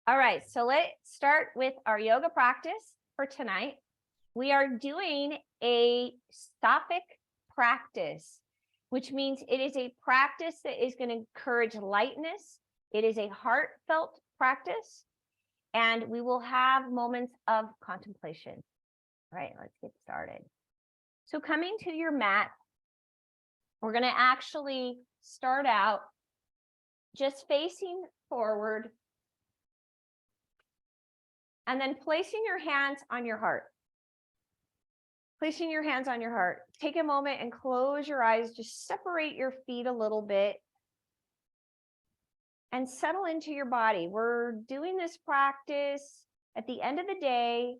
All right, so let's start with our yoga practice for tonight. We are doing a Sattvic practice, which means it is a practice that is going to encourage lightness. It is a heartfelt practice, and we will have moments of contemplation. All right, let's get started. So coming to your mat, we're going to actually start out just facing forward and then placing your hands on your heart. Placing your hands on your heart. Take a moment and close your eyes. Just separate your feet a little bit and settle into your body. We're doing this practice at the end of the day,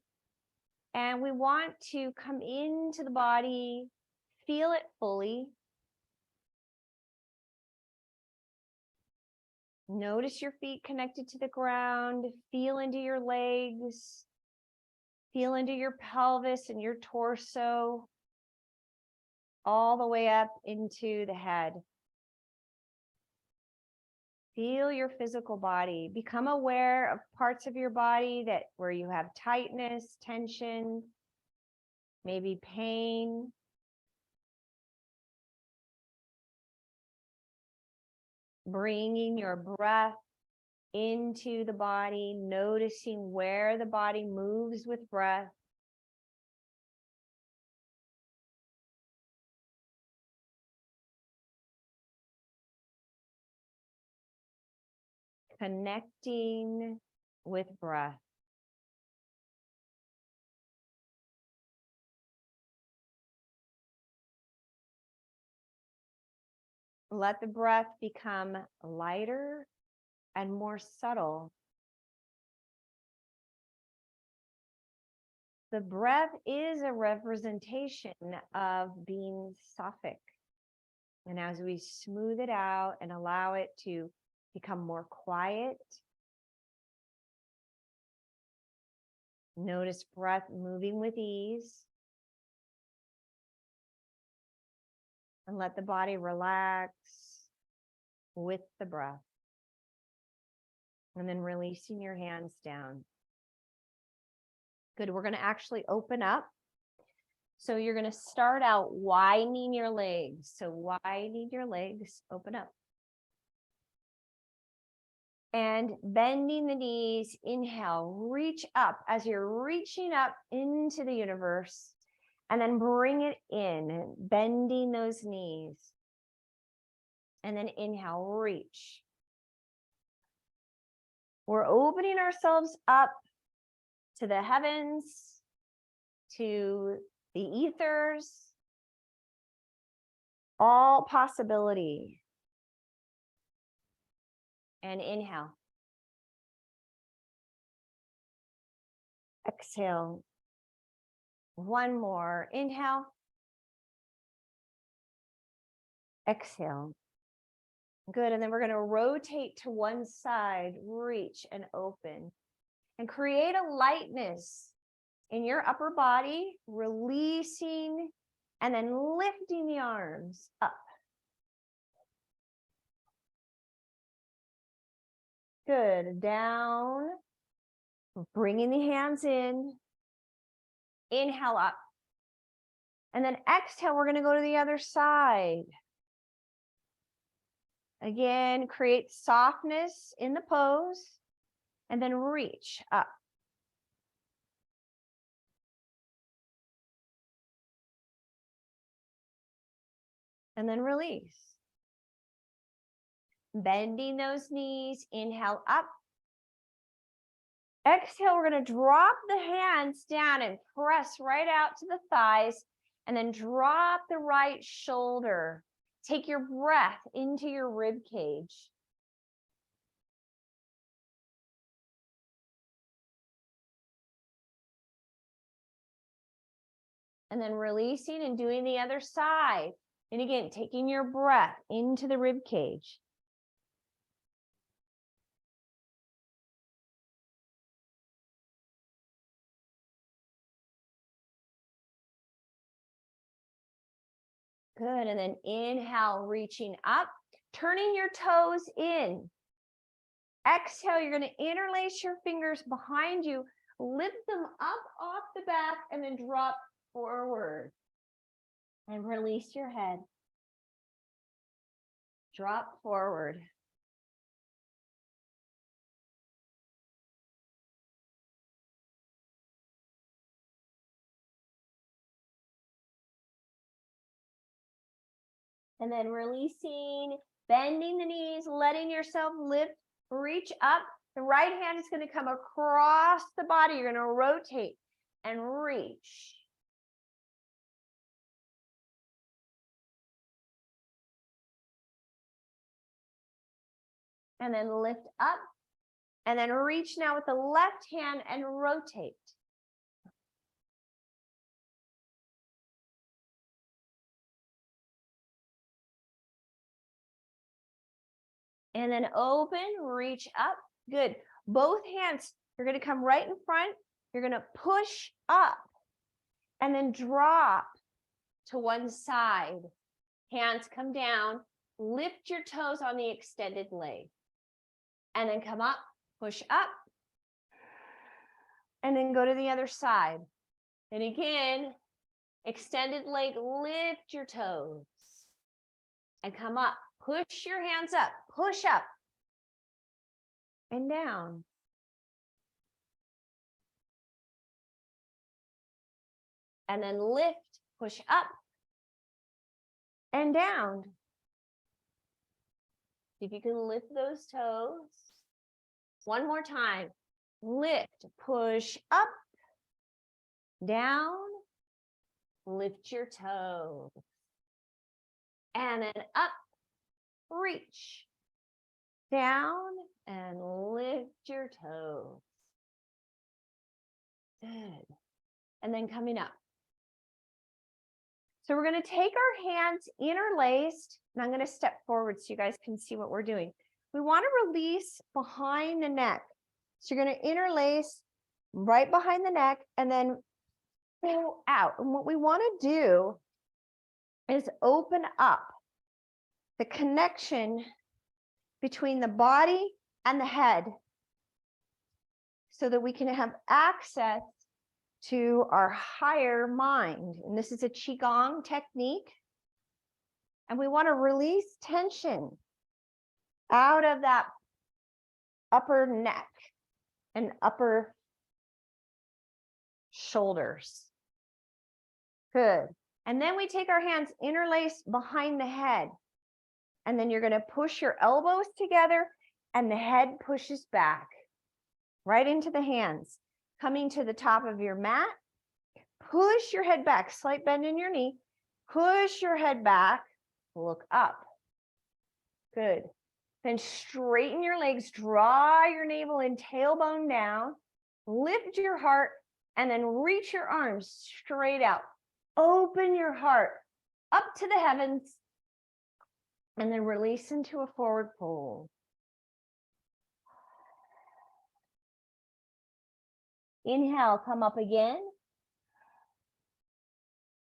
and we want to come into the body, feel it fully. Notice your feet connected to the ground. Feel into your legs. Feel into your pelvis and your torso, all the way up into the head. Feel your physical body. Become aware of parts of your body where you have tightness, tension, maybe pain. Bringing your breath into the body, noticing where the body moves with breath. Connecting with breath. Let the breath become lighter and more subtle. The breath is a representation of being Sattvic. And as we smooth it out and allow it to become more quiet, notice breath moving with ease. And let the body relax with the breath. And then releasing your hands down. Good. We're going to actually open up. So you're going to start out widening your legs. So widening your legs, open up. And bending the knees, inhale, reach up as you're reaching up into the universe. And then bring it in, bending those knees. And then inhale, reach. We're opening ourselves up to the heavens, to the ethers, all possibility. And inhale. Exhale. One more. Inhale. Exhale. Good. And then we're going to rotate to one side, reach and open, and create a lightness in your upper body, releasing and then lifting the arms up. Good. Down. Bringing the hands in. Inhale up. And then exhale, we're going to go to the other side. Again, create softness in the pose. And then reach up. And then release. Bending those knees, inhale up. Exhale, we're going to drop the hands down and press right out to the thighs, and then drop the right shoulder. Take your breath into your rib cage. And then releasing and doing the other side. And again, taking your breath into the rib cage. Good. And then inhale, reaching up, turning your toes in. Exhale, you're going to interlace your fingers behind you, lift them up off the back, and then drop forward. And release your head. Drop forward. And then releasing, bending the knees, letting yourself lift, reach up. The right hand is going to come across the body. You're going to rotate and reach. And then lift up. And then reach now with the left hand and rotate. And then open, reach up. Good. Both hands, you're going to come right in front. You're going to push up and then drop to one side. Hands come down. Lift your toes on the extended leg. And then come up, push up. And then go to the other side. And again, extended leg, lift your toes. And come up. Push your hands up, push up and down. And then lift, push up and down. See if you can lift those toes. One more time. Lift, push up, down, lift your toes. And then up. Reach down and lift your toes. Good. And then coming up. So we're going to take our hands interlaced, and I'm going to step forward so you guys can see what we're doing. We want to release behind the neck. So you're going to interlace right behind the neck and then go out. And what we want to do is open up the connection between the body and the head so that we can have access to our higher mind. And this is a Qigong technique. And we want to release tension out of that upper neck and upper shoulders. Good. And then we take our hands interlaced behind the head. And then you're going to push your elbows together and the head pushes back right into the hands. Coming to the top of your mat, push your head back, slight bend in your knee, push your head back, look up. Good. Then straighten your legs, draw your navel in, tailbone down, lift your heart, and then reach your arms straight out. Open your heart up to the heavens. And then release into a forward fold. Inhale, come up again.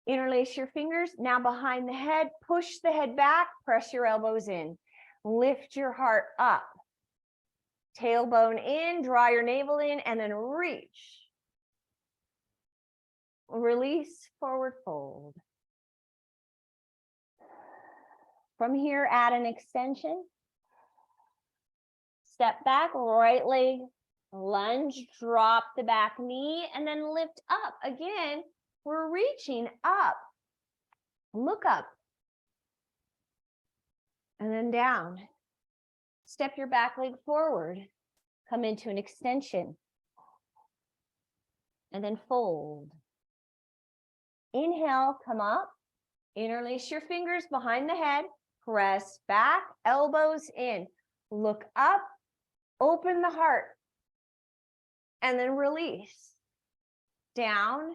Interlace your fingers. Now behind the head, push the head back, press your elbows in. Lift your heart up. Tailbone in, draw your navel in, and then reach. Release, forward fold. From here, add an extension. Step back, right leg, lunge, drop the back knee, and then lift up. Again, we're reaching up. Look up. And then down. Step your back leg forward. Come into an extension. And then fold. Inhale, come up. Interlace your fingers behind the head. Press back, elbows in. Look up, open the heart. And then release. Down.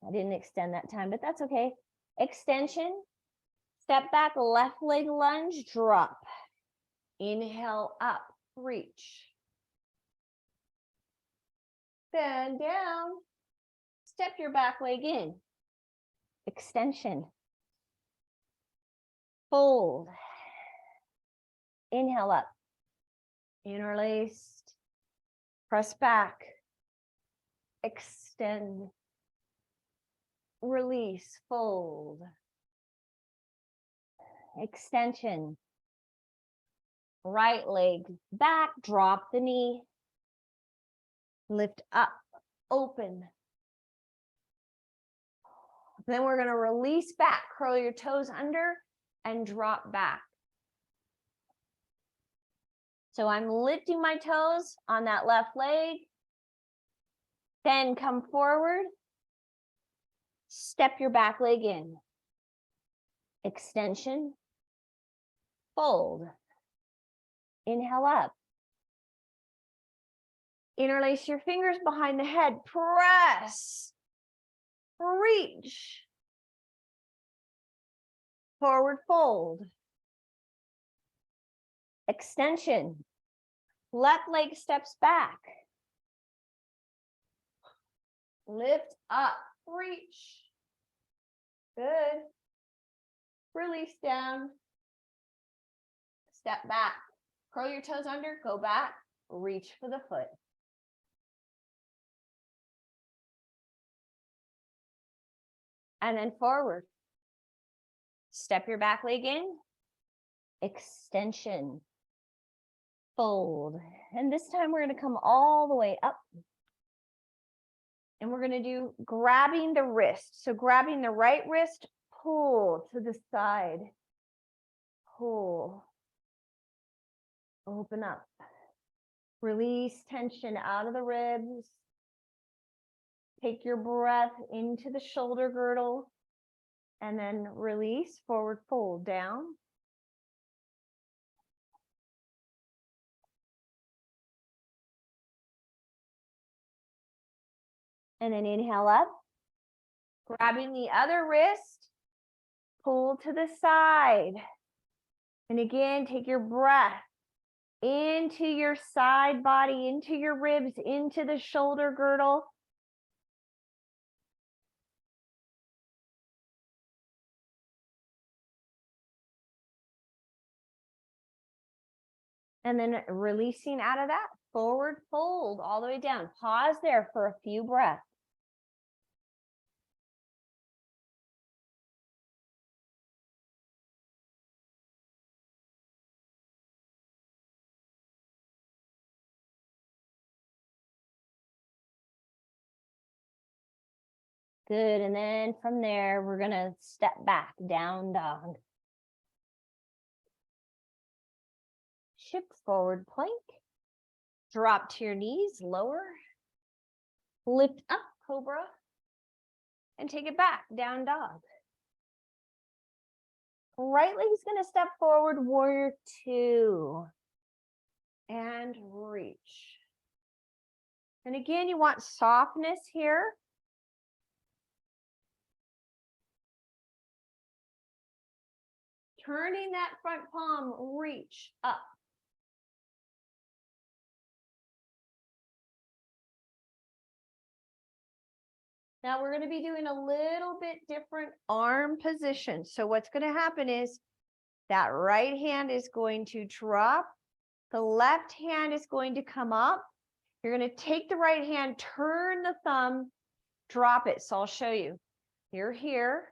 I didn't extend that time, but that's okay. Extension. Step back, left leg lunge, drop. Inhale up, reach. Then down. Step your back leg in. Extension. Fold. Inhale up. Interlaced. Press back. Extend. Release. Fold. Extension. Right leg back. Drop the knee. Lift up. Open. Then we're going to release back. Curl your toes under and drop back. So I'm lifting my toes on that left leg. Then come forward. Step your back leg in. Extension. Fold. Inhale up. Interlace your fingers behind the head. Press. Reach. Forward fold. Extension. Left leg steps back. Lift up. Reach. Good. Release down. Step back. Curl your toes under. Go back. Reach for the foot. And then forward. Step your back leg in. Extension. Fold. And this time we're going to come all the way up. And we're going to do grabbing the wrist. So grabbing the right wrist, pull to the side. Pull. Open up. Release tension out of the ribs. Take your breath into the shoulder girdle. And then release, forward fold down. And then inhale up. Grabbing the other wrist, pull to the side. And again, take your breath into your side body, into your ribs, into the shoulder girdle. And then releasing out of that, forward fold all the way down. Pause there for a few breaths. Good, and then from there, we're gonna step back, down dog. Shift forward plank. Drop to your knees, lower. Lift up, cobra. And take it back, down dog. Right leg's gonna step forward, warrior two. And reach. And again, you want softness here. Turning that front palm, reach up. Now we're going to be doing a little bit different arm position. So what's going to happen is that right hand is going to drop. The left hand is going to come up. You're going to take the right hand, turn the thumb, drop it. So I'll show you. You're here.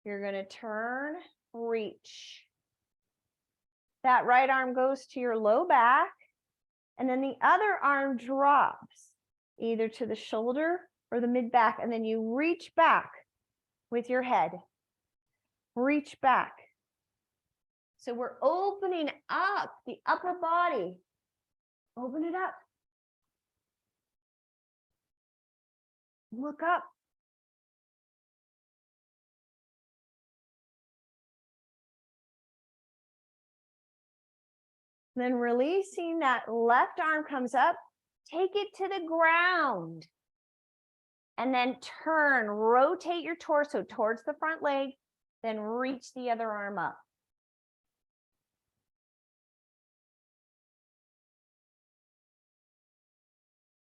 You're going to turn, reach. That right arm goes to your low back, and then the other arm drops either to the shoulder or the mid back, and then you reach back with your head. Reach back. So we're opening up the upper body. Open it up. Look up. Then releasing, that left arm comes up, take it to the ground. And then turn, rotate your torso towards the front leg, then reach the other arm up.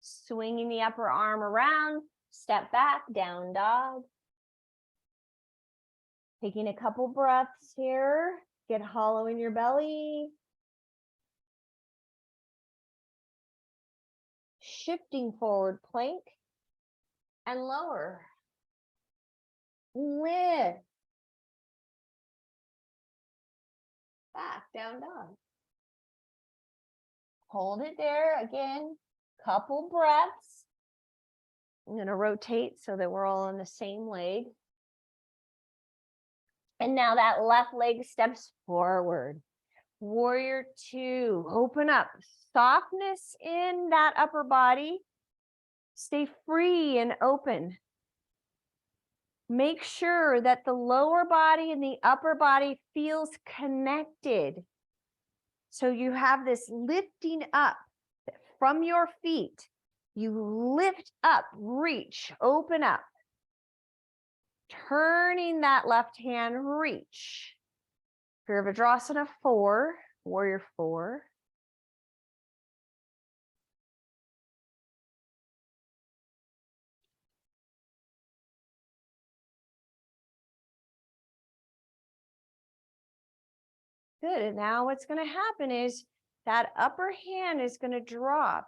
Swinging the upper arm around, step back, down dog. Taking a couple breaths here, get hollow in your belly. shifting forward plank and lower. Lift. Back, down dog. Hold it there again, couple breaths. I'm going to rotate so that we're all on the same leg. And now that left leg steps forward. Warrior two, open up. Softness in that upper body. Stay free and open. Make sure that the lower body and the upper body feels connected. So you have this lifting up from your feet. You lift up, reach, open up. Turning that left hand, reach. Virabhadrasana 4, warrior 4. Good, and now what's going to happen is that upper hand is going to drop,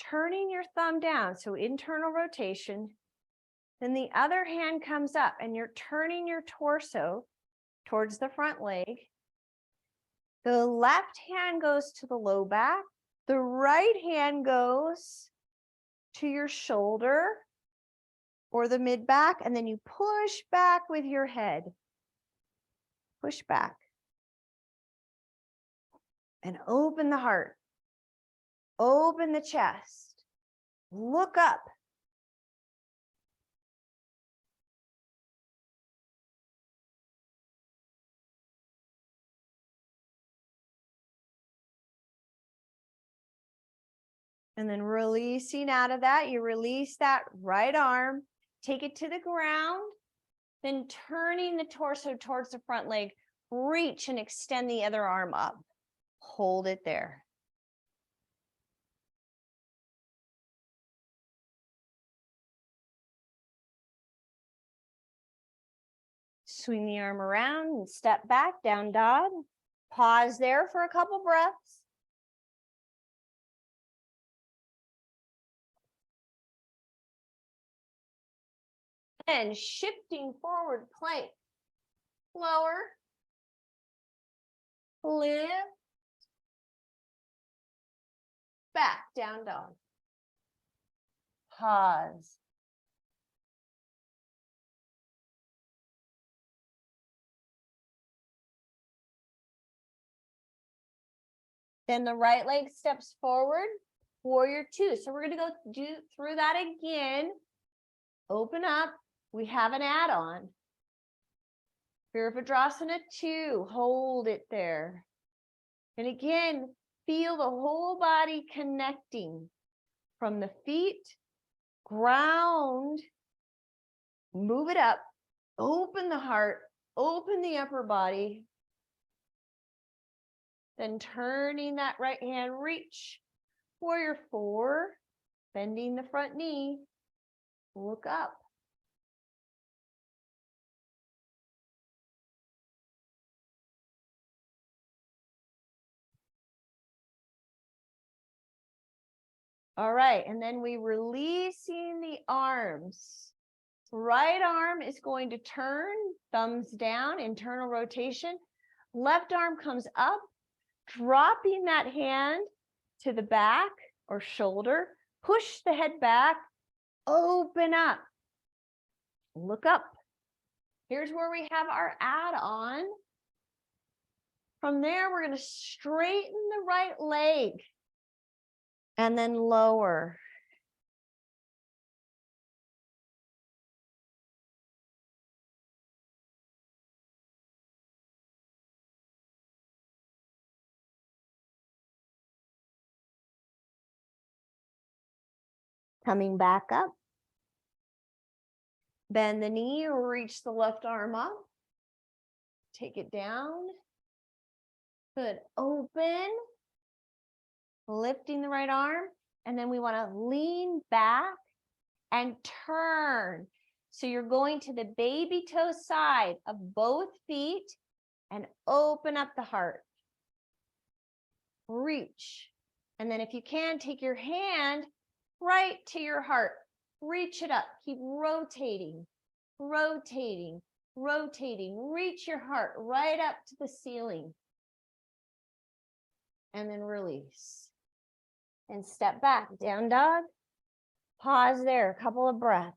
turning your thumb down, so internal rotation. Then the other hand comes up and you're turning your torso towards the front leg. The left hand goes to the low back. The right hand goes to your shoulder or the mid back, and then you push back with your head. Push back. And open the heart. Open the chest. Look up. And then releasing out of that, you release that right arm, take it to the ground, then turning the torso towards the front leg, reach and extend the other arm up. Hold it there. Swing the arm around and step back, down dog. Pause there for a couple breaths. And shifting forward, plank. Lower. Lift. Back, down dog. Pause. Then the right leg steps forward, warrior two. So we're going to go through that again. Open up. We have an add-on. Virabhadrasana 2. Hold it there. And again, feel the whole body connecting from the feet, ground, move it up, open the heart, open the upper body. Then turning that right hand, reach. Warrior 4, bending the front knee, look up. All right, and then we releasing the arms. Right arm is going to turn, thumbs down, internal rotation. Left arm comes up, dropping that hand to the back or shoulder. Push the head back, open up, look up. Here's where we have our add-on. From there, we're going to straighten the right leg and then lower. Coming back up. Bend the knee, reach the left arm up. Take it down. Good. Open. Lifting the right arm. And then we want to lean back and turn. So you're going to the baby toe side of both feet and open up the heart. Reach. And then if you can, take your hand right to your heart. Reach it up. Keep rotating, rotating, rotating. Reach your heart right up to the ceiling. And then release. And step back, down dog. Pause there, a couple of breaths.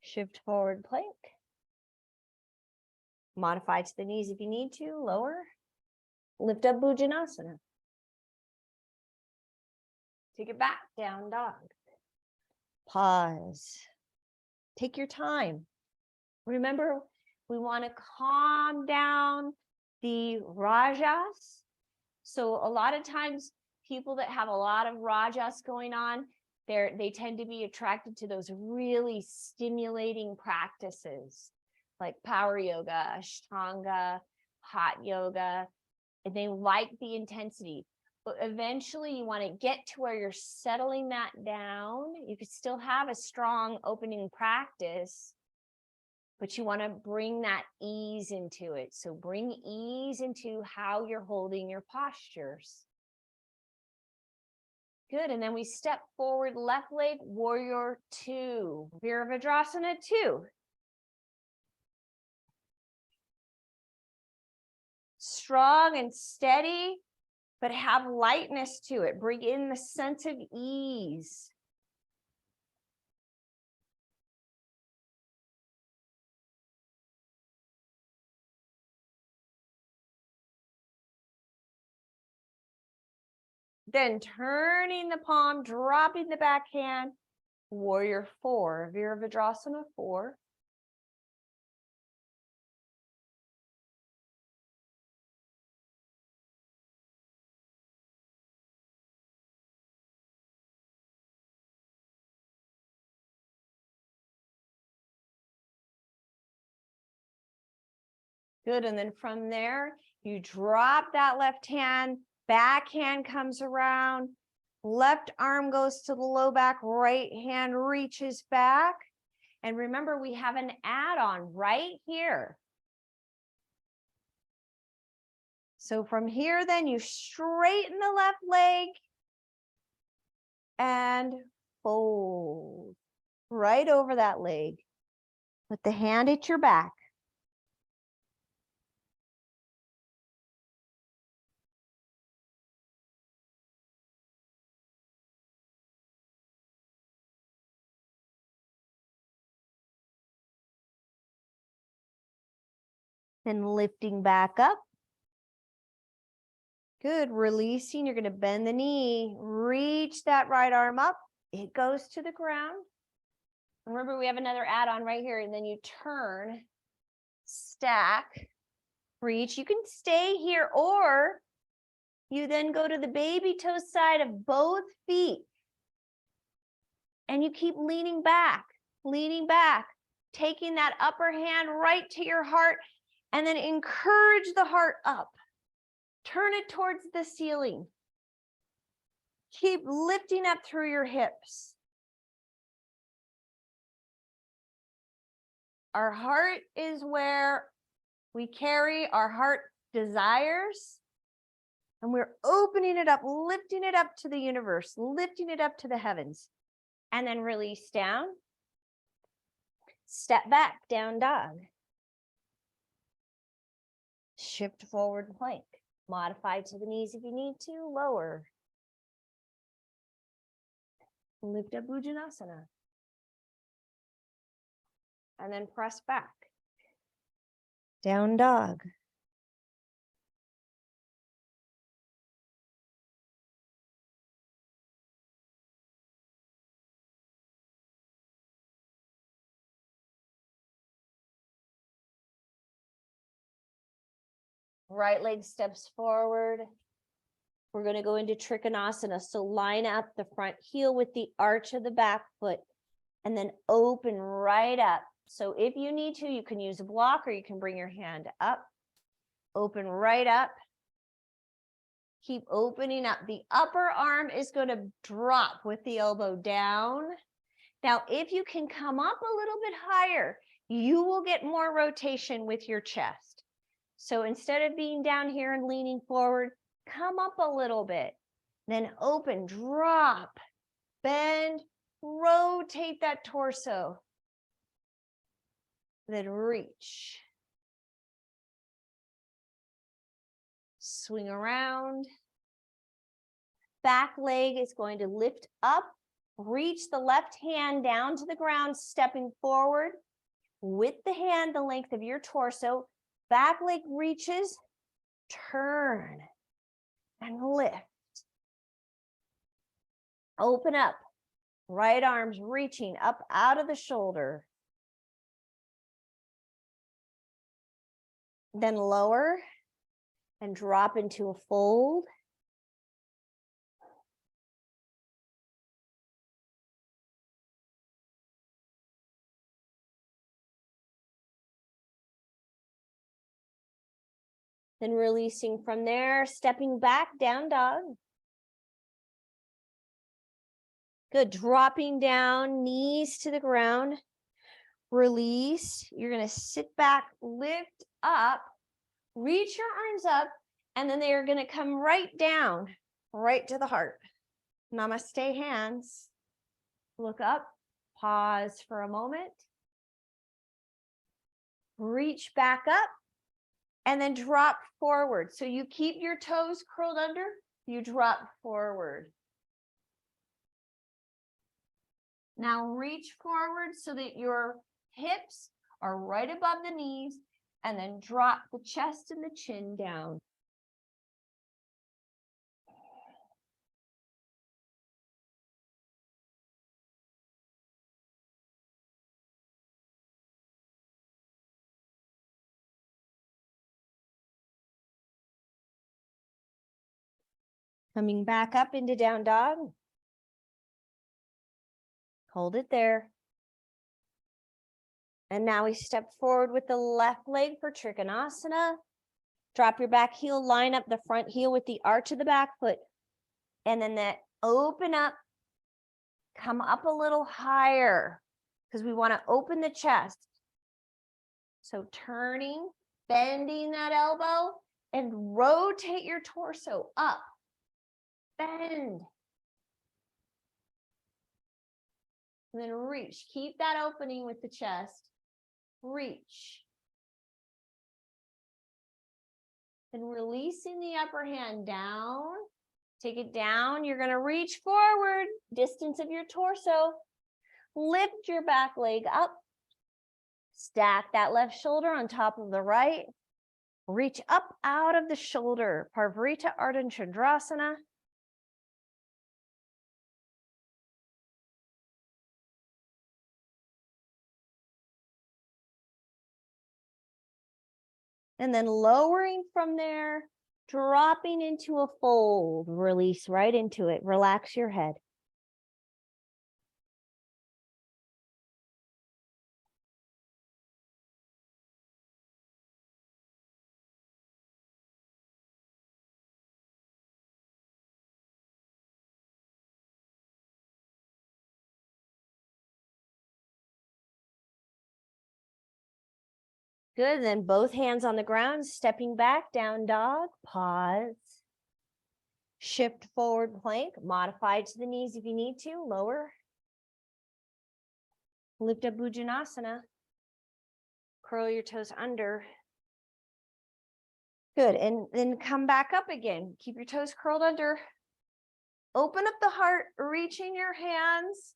Shift forward plank. Modify to the knees if you need to, lower. Lift up Bhujanasana. Take it back, down dog. Pause. Take your time. Remember, we want to calm down the rajas. So a lot of times people that have a lot of rajas going on, they tend to be attracted to those really stimulating practices like power yoga, ashtanga, hot yoga, and they like the intensity. But eventually you want to get to where you're settling that down. You could still have a strong opening practice, but you want to bring that ease into it. So bring ease into how you're holding your postures. Good, and then we step forward, left leg, warrior two, Virabhadrasana 2. Strong and steady, but have lightness to it. Bring in the sense of ease. Then turning the palm, dropping the backhand, warrior 4, Virabhadrasana 4. Good, and then from there, you drop that left hand, backhand comes around, left arm goes to the low back, right hand reaches back. And remember, we have an add-on right here. So from here, then you straighten the left leg and fold right over that leg. Put the hand at your back. Then lifting back up. Good, releasing, you're gonna bend the knee, reach that right arm up. It goes to the ground. Remember, we have another add-on right here, and then you turn, stack, reach. You can stay here, or you then go to the baby toe side of both feet. And you keep leaning back, taking that upper hand right to your heart, and then encourage the heart up. Turn it towards the ceiling. Keep lifting up through your hips. Our heart is where we carry our heart desires, and we're opening it up, lifting it up to the universe, lifting it up to the heavens, and then release down. Step back, down dog. Shift forward plank. Modify to the knees if you need to, lower. Lift up Bhujanasana. And then press back. Down dog. Right leg steps forward. We're going to go into Trikonasana. So line up the front heel with the arch of the back foot and then open right up. So if you need to, you can use a block or you can bring your hand up. Open right up. Keep opening up. The upper arm is going to drop with the elbow down. Now, if you can come up a little bit higher, you will get more rotation with your chest. So instead of being down here and leaning forward, come up a little bit, then open, drop, bend, rotate that torso, then reach. Swing around. Back leg is going to lift up, reach the left hand down to the ground, stepping forward with the hand the length of your torso. Back leg reaches, turn and lift. Open up, right arms reaching up out of the shoulder. Then lower and drop into a fold. Then releasing from there, stepping back, down dog. Good, dropping down, knees to the ground. Release, you're gonna sit back, lift up, reach your arms up, and then they are gonna come right down, right to the heart. Namaste hands. Look up, pause for a moment. Reach back up, and then drop forward. So you keep your toes curled under, you drop forward. Now reach forward so that your hips are right above the knees, and then drop the chest and the chin down. Coming back up into down dog. Hold it there. And now we step forward with the left leg for Trikonasana. Drop your back heel, line up the front heel with the arch of the back foot. And then that open up, come up a little higher because we want to open the chest. So turning, bending that elbow and rotate your torso up. Bend. And then reach. Keep that opening with the chest. Reach. Then releasing the upper hand down. Take it down. You're going to reach forward, distance of your torso. Lift your back leg up. Stack that left shoulder on top of the right. Reach up out of the shoulder. Parvrita Ardha Chandrasana. And then lowering from there, dropping into a fold, release right into it. Relax your head. Good, then both hands on the ground, stepping back, down dog, pause. Shift forward plank, modify to the knees if you need to, lower. Lift up Bhujanasana. Curl your toes under. Good, and then come back up again. Keep your toes curled under. Open up the heart, reaching your hands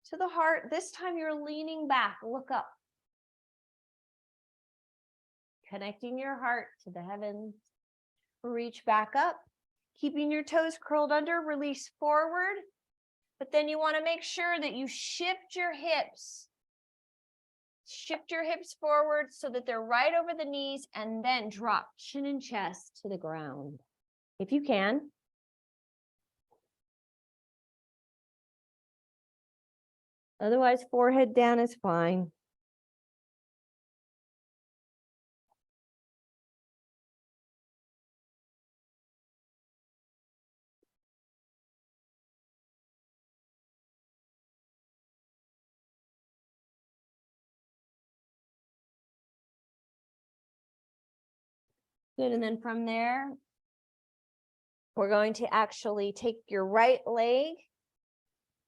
to the heart. This time you're leaning back, look up. Connecting your heart to the heavens. Reach back up, keeping your toes curled under, release forward. But then you want to make sure that you shift your hips. Shift your hips forward so that they're right over the knees, and then drop chin and chest to the ground, if you can. Otherwise, forehead down is fine. Good, and then from there, we're going to actually take your right leg,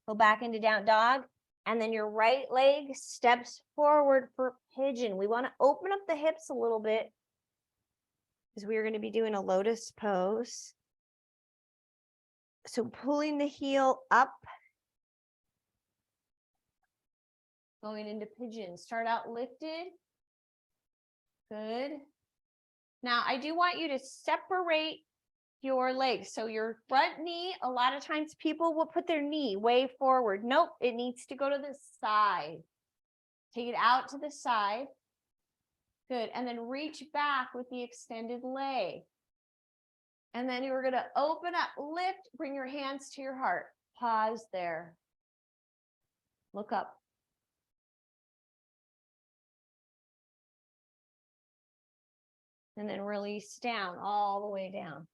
go back into down dog, and then your right leg steps forward for pigeon. We want to open up the hips a little bit because we are going to be doing a lotus pose. So pulling the heel up, going into pigeon. Start out lifted. Good. Now I do want you to separate your legs. So your front knee, a lot of times people will put their knee way forward. Nope, it needs to go to the side. Take it out to the side. Good. And then reach back with the extended leg. And then you're going to open up, lift, bring your hands to your heart. Pause there. Look up. And then release down, all the way down.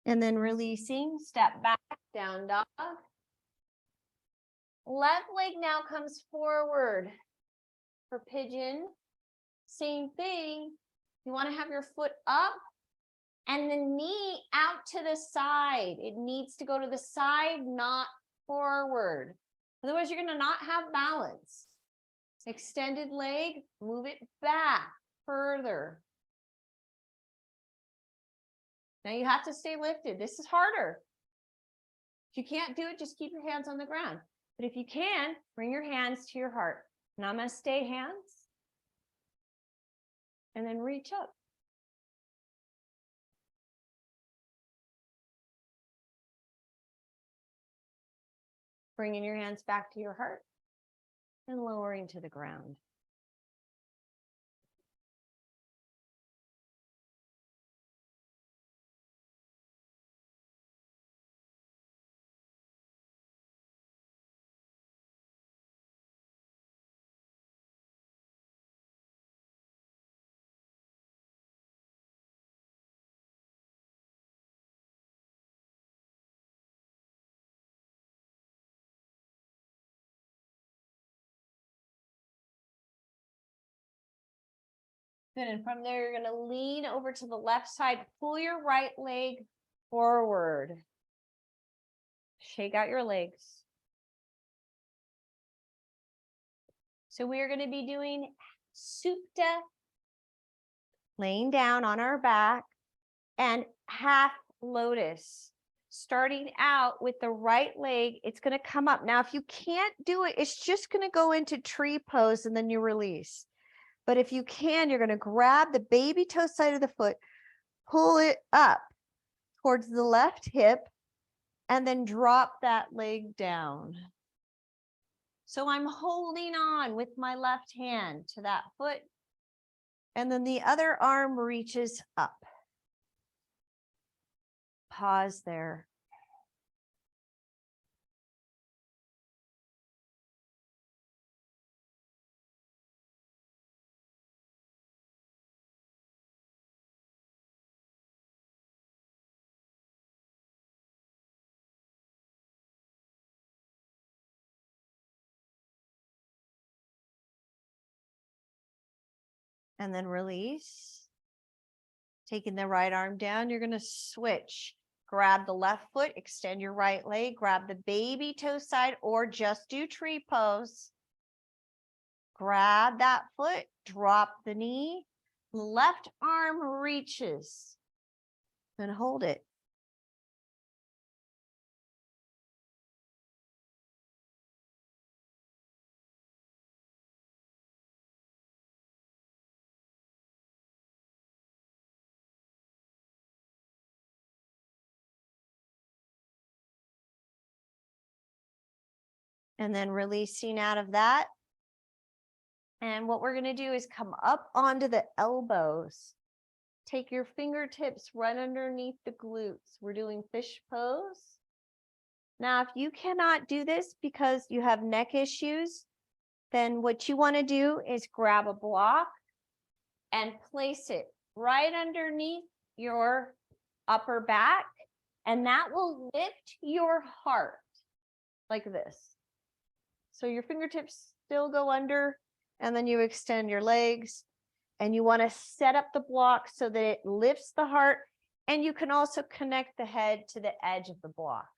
And then releasing, step back, down dog. Left leg now comes forward for pigeon. Same thing. You want to have your foot up and the knee out to the side. It needs to go to the side, not forward. Otherwise, you're going to not have balance. Extended leg, move it back further. Now you have to stay lifted. This is harder. If you can't do it, just keep your hands on the ground. But if you can, bring your hands to your heart. Namaste hands. And then reach up. Bringing your hands back to your heart and lowering to the ground. Good, and from there, you're going to lean over to the left side, pull your right leg forward. Shake out your legs. So we are going to be doing Supta, laying down on our back, and half lotus. Starting out with the right leg, it's going to come up. Now, if you can't do it, it's just going to go into tree pose and then you release. But if you can, you're going to grab the baby toe side of the foot, pull it up towards the left hip, and then drop that leg down. So I'm holding on with my left hand to that foot, and then the other arm reaches up. Pause there. And then release. Taking the right arm down, you're going to switch. Grab the left foot, extend your right leg, grab the baby toe side, or just do tree pose. Grab that foot, drop the knee, left arm reaches, and hold it. And then releasing out of that. And what we're going to do is come up onto the elbows. Take your fingertips right underneath the glutes. We're doing fish pose. Now, if you cannot do this because you have neck issues, then what you want to do is grab a block and place it right underneath your upper back, and that will lift your heart like this. So your fingertips still go under, and then you extend your legs, and you want to set up the block so that it lifts the heart, and you can also connect the head to the edge of the block.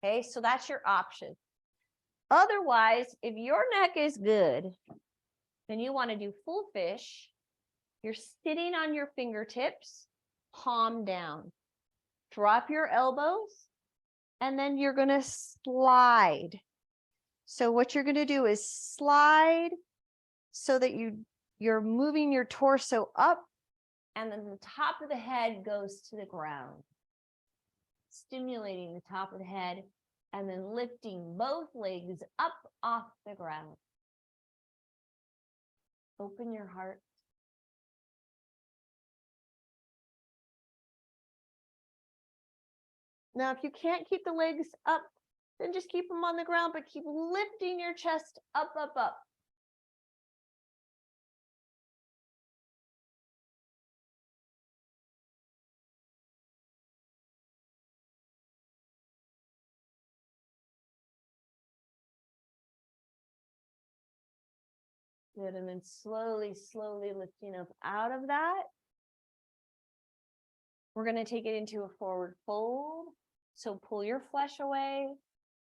Okay, so that's your option. Otherwise, if your neck is good, then you want to do full fish. You're sitting on your fingertips, palm down. Drop your elbows, and then you're going to slide. So what you're going to do is slide so that you're moving your torso up, and then the top of the head goes to the ground, stimulating the top of the head, and then lifting both legs up off the ground. Open your heart. Now, if you can't keep the legs up, then just keep them on the ground, but keep lifting your chest up, up, up. Good, and then slowly, slowly lifting up out of that. We're going to take it into a forward fold. So pull your flesh away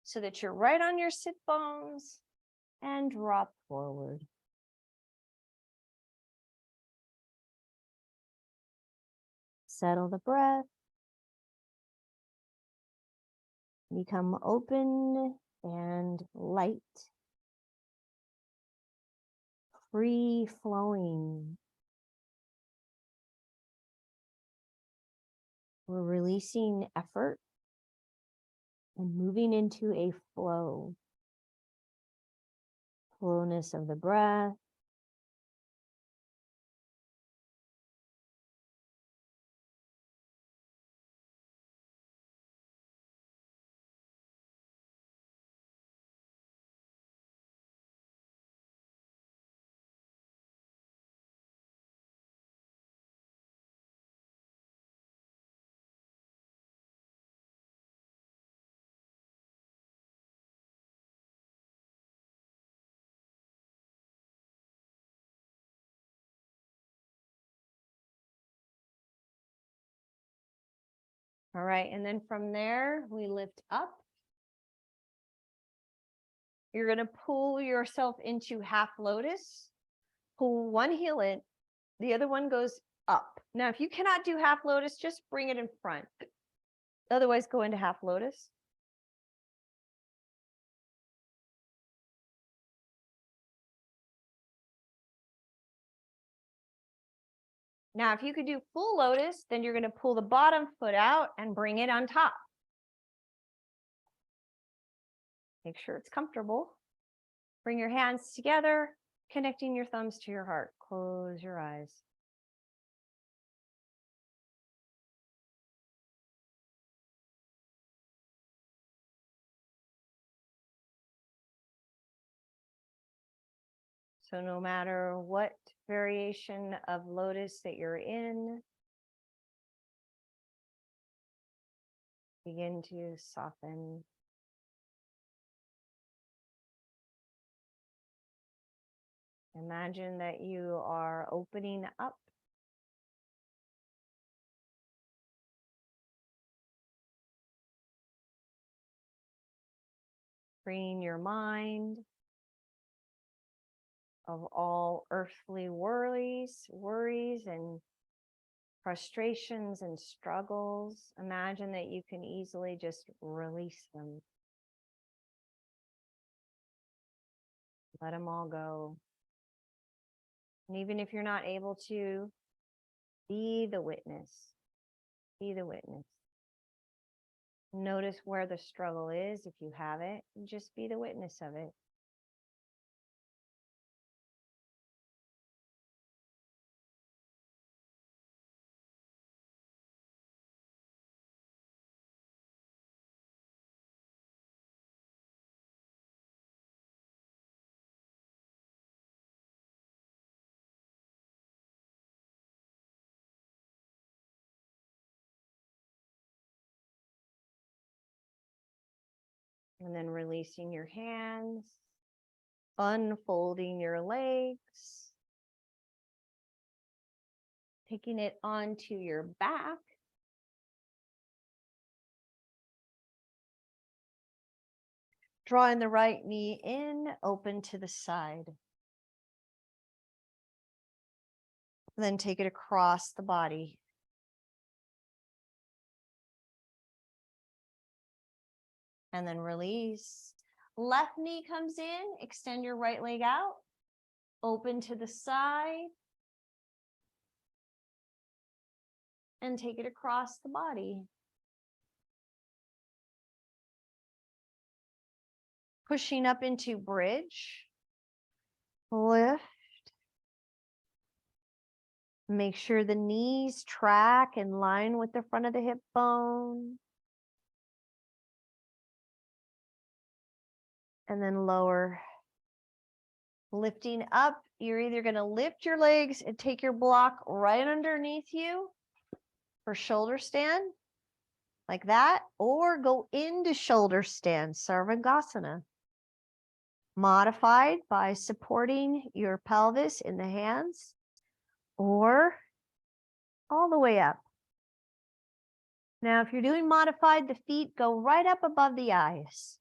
so that you're right on your sit bones and drop forward. Settle the breath. Become open and light. Free flowing. We're releasing effort and moving into a flow. Slowness of the breath. All right, and then from there, we lift up. You're going to pull yourself into half lotus. Pull one heel in, the other one goes up. Now, if you cannot do half lotus, just bring it in front. Otherwise, go into half lotus. Now, if you could do full lotus, then you're going to pull the bottom foot out and bring it on top. Make sure it's comfortable. Bring your hands together, connecting your thumbs to your heart. Close your eyes. So no matter what variation of lotus that you're in, begin to soften. Imagine that you are opening up. Freeing your mind of all earthly worries and frustrations and struggles. Imagine that you can easily just release them. Let them all go. And even if you're not able to, be the witness. Be the witness. Notice where the struggle is if you have it. Just be the witness of it. And then releasing your hands, unfolding your legs, taking it onto your back. Drawing the right knee in, open to the side. Then take it across the body. And then release. Left knee comes in, extend your right leg out, open to the side, and take it across the body. Pushing up into bridge, lift. Make sure the knees track in line with the front of the hip bone. And then lower. Lifting up, you're either going to lift your legs and take your block right underneath you for shoulder stand, like that, or go into shoulder stand, Sarvangasana. Modified by supporting your pelvis in the hands, or all the way up. Now, if you're doing modified, the feet go right up above the eyes.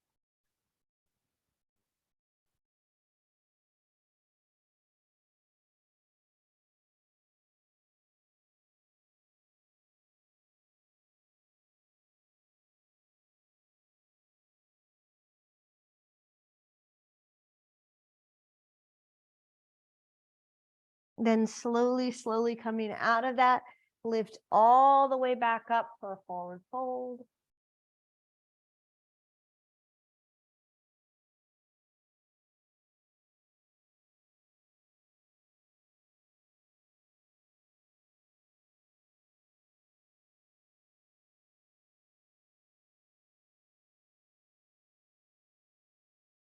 Then slowly, slowly coming out of that, lift all the way back up for a forward fold.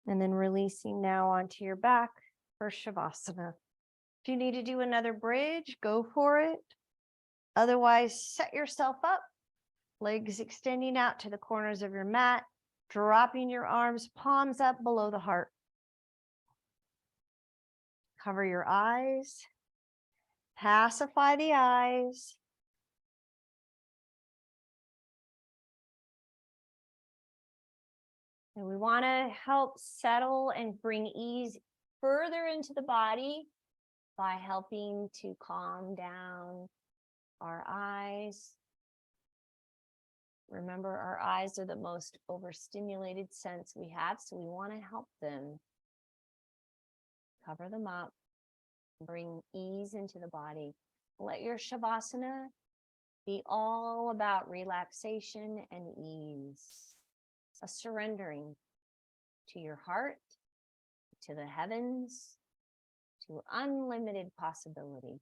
And then releasing now onto your back for Shavasana. If you need to do another bridge, go for it. Otherwise, set yourself up, legs extending out to the corners of your mat, dropping your arms, palms up below the heart. Cover your eyes, pacify the eyes. And we want to help settle and bring ease further into the body by helping to calm down our eyes. Remember, our eyes are the most overstimulated sense we have, so we want to help them. Cover them up, bring ease into the body. Let your Shavasana be all about relaxation and ease, a surrendering to your heart, to the heavens, to unlimited possibility.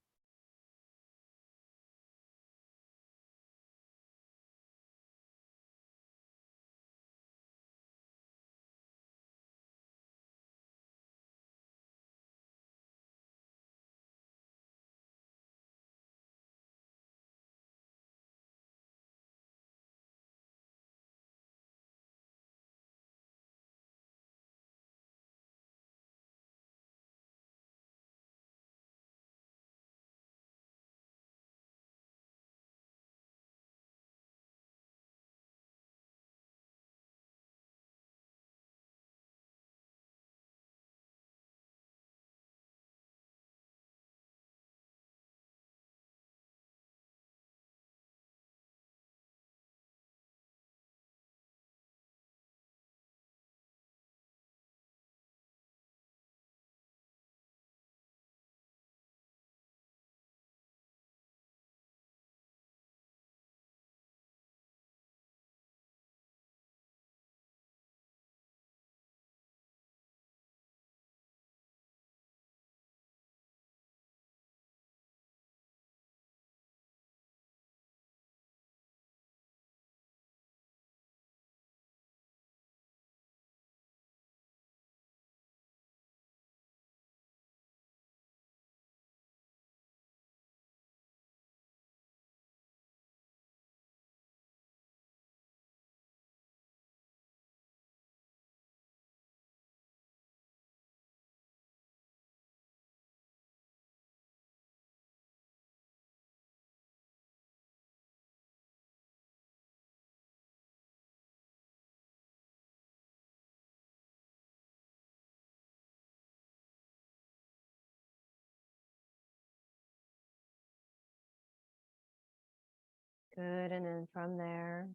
Good. And then from there,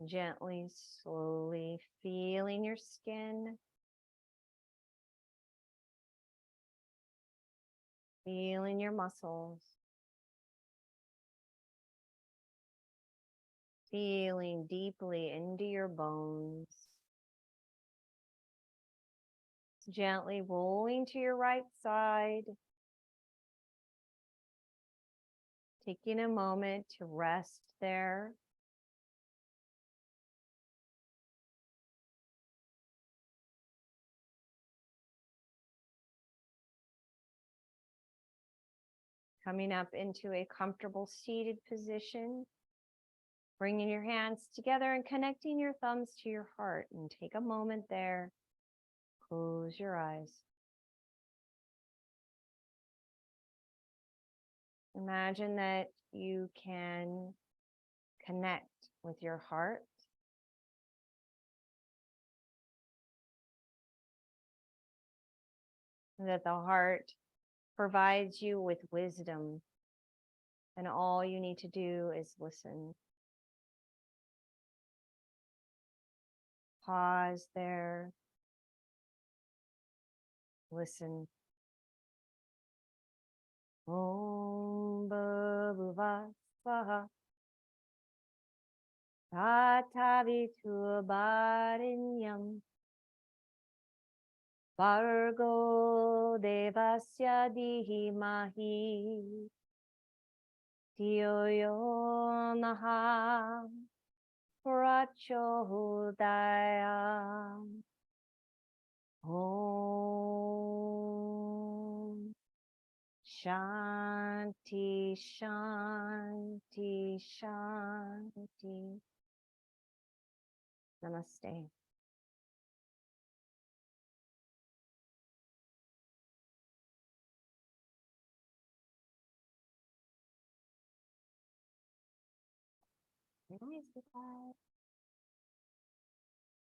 gently, slowly feeling your skin. Feeling your muscles. Feeling deeply into your bones. Gently rolling to your right side. Taking a moment to rest there. Coming up into a comfortable seated position. Bringing your hands together and connecting your thumbs to your heart. And take a moment there. Close your eyes. Imagine that you can connect with your heart. And that the heart provides you with wisdom. And all you need to do is listen. Pause there. Listen. Om Bhava Swaha. Tataviturvarinyam. Vargo Devasya Dhimahi. Dhiyo yo naha prachodaya. Om Shanti Shanti Shanti. Namaste. Nice, goodbye.